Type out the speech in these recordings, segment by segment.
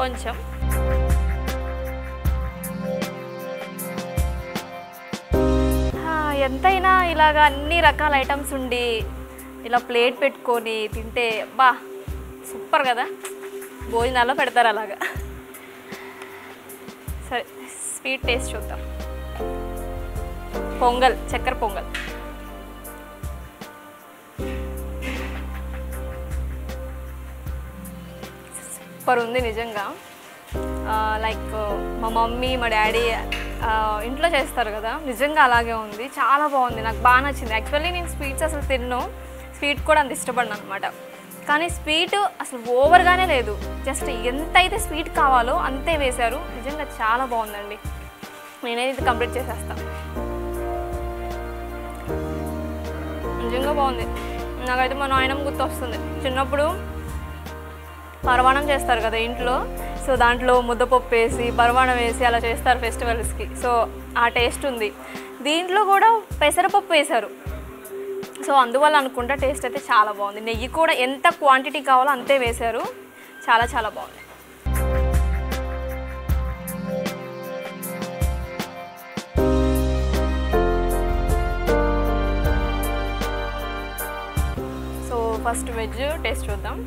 కొంచెం ఎంతైనా ఇలాగ అన్ని రకాల ఐటమ్స్ ఉండి ఇలా ప్లేట్ పెట్టుకొని తింటే బా సూపర్ కదా, భోజనాల్లో పెడతారు అలాగా. సరే స్వీట్ టేస్ట్ చూద్దాం. పొంగల్, చక్కెర పొంగల్. సూపర్ ఉంది నిజంగా. లైక్ మా మమ్మీ మా డాడీ ఇంట్లో చేస్తారు కదా, నిజంగా అలాగే ఉంది, చాలా బాగుంది, నాకు బాగా నచ్చింది. యాక్చువల్లీ నేను స్వీట్స్ అసలు తిన్ను, స్వీట్ కూడా అంత ఇష్టపడను అనమాట. కానీ స్వీట్ అసలు ఓవర్గానే లేదు, జస్ట్ ఎంతైతే స్వీట్ కావాలో అంతే వేశారు. నిజంగా చాలా బాగుందండి, నేనైతే ఇది కంప్లీట్ చేసేస్తాను. నిజంగా బాగుంది. నాకైతే మా నాయనమ్మ గుర్తు వస్తుంది. చిన్నప్పుడు పరవాణం చేస్తారు కదా ఇంట్లో, సో దాంట్లో ముద్దపప్పు వేసి పరవాణం వేసి అలా చేస్తారు ఫెస్టివల్స్కి. సో ఆ టేస్ట్ ఉంది. దీంట్లో కూడా పెసరపప్పు వేశారు, సో అందువల్ల అనుకుంటా టేస్ట్ అయితే చాలా బాగుంది. నెయ్యి కూడా ఎంత క్వాంటిటీ కావాలో అంతే వేశారు, చాలా చాలా బాగుంది. సో ఫస్ట్ వెజ్ టేస్ట్ చూద్దాం.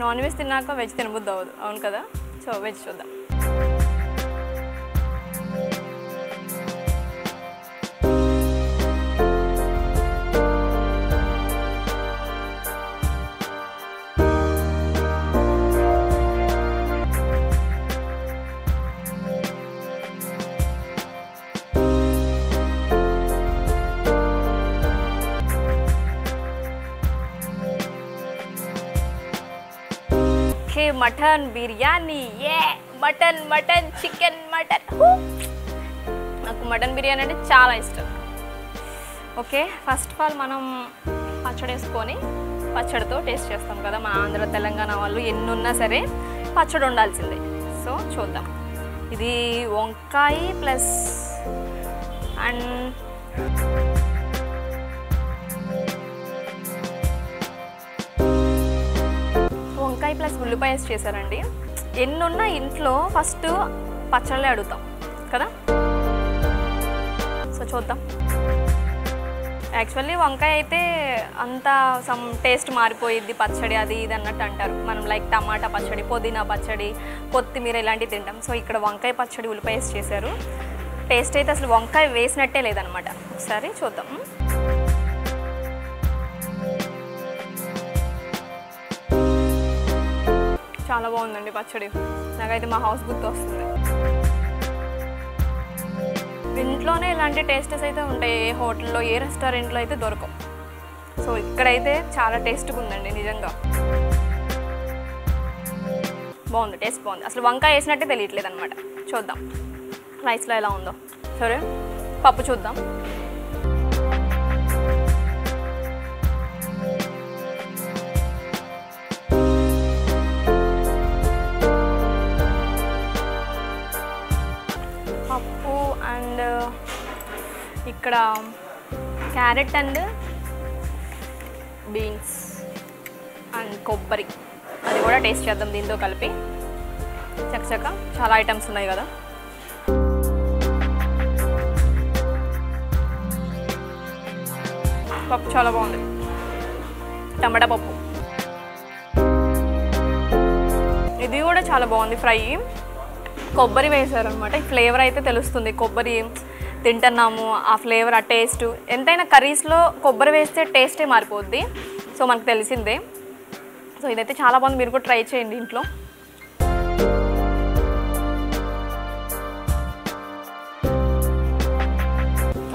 నాన్ వెజ్ తిన్నాక వెజ్ తినబుద్ది అవ్వదు, అవును కదా. సో వెజ్ చూద్దాం. మటన్ బిర్యానీ, ఏ మటన్ మటన్ చికెన్ మటన్. నాకు మటన్ బిర్యానీ అంటే చాలా ఇష్టం. ఓకే, ఫస్ట్ ఆఫ్ ఆల్ మనం పచ్చడి వేసుకొని పచ్చడితో టేస్ట్ చేస్తాం కదా. మన ఆంధ్ర తెలంగాణ వాళ్ళు ఎన్నున్నా సరే పచ్చడి ఉండాల్సిందే. సో చూద్దాం. ఇది వంకాయ ప్లస్ అండ్ వంకాయ ప్లస్ ఉల్లిపాయ వేసి చేశారండి. ఎన్నున్నా ఇంట్లో ఫస్ట్ పచ్చళ్ళే అడుగుతాం కదా. సో చూద్దాం. యాక్చువల్లీ వంకాయ అయితే అంత సమ్ టేస్ట్ మారిపోయిద్ది పచ్చడి అది ఇది అన్నట్టు అంటారు. మనం లైక్ టమాటా పచ్చడి, పుదీనా పచ్చడి, కొత్తిమీర ఇలాంటివి తింటాం. సో ఇక్కడ వంకాయ పచ్చడి ఉల్లిపాయ వేసి చేశారు. టేస్ట్ అయితే అసలు వంకాయ వేసినట్టే లేదనమాట. ఒకసారి చూద్దాం. చాలా బాగుందండి పచ్చడి, నాకైతే మా హౌస్ గుర్తు వస్తుంది. ఇంట్లోనే ఇలాంటి టేస్టెస్ అయితే ఉంటాయి, ఏ హోటల్లో ఏ రెస్టారెంట్లో అయితే దొరకవు. సో ఇక్కడైతే చాలా టేస్ట్గా ఉందండి నిజంగా. బాగుంది, టేస్ట్ బాగుంది. అసలు వంకాయ వేసినట్టే తెలియట్లేదు అనమాట. చూద్దాం రైస్లో ఎలా ఉందో. సరే పప్పు చూద్దాం. పప్పు అండ్ ఇక్కడ క్యారెట్ అండ్ బీన్స్ అండ్ కొబ్బరి, అది కూడా టేస్ట్ చేద్దాం దీంతో కలిపి. చక్కచక్క చాలా ఐటమ్స్ ఉన్నాయి కదా. పప్పు చాలా బాగుంది, టమాటా పప్పు. ఇది కూడా చాలా బాగుంది ఫ్రై. కొబ్బరి వేసారనమాట, ఈ ఫ్లేవర్ అయితే తెలుస్తుంది. కొబ్బరి తింటున్నాము, ఆ ఫ్లేవర్, ఆ టేస్ట్. ఎంతైనా కర్రీస్లో కొబ్బరి వేస్తే టేస్టే మారిపోద్ది, సో మనకు తెలిసిందే. సో ఇదైతే చాలా బాగుంది, మీరు కూడా ట్రై చేయండి ఇంట్లో.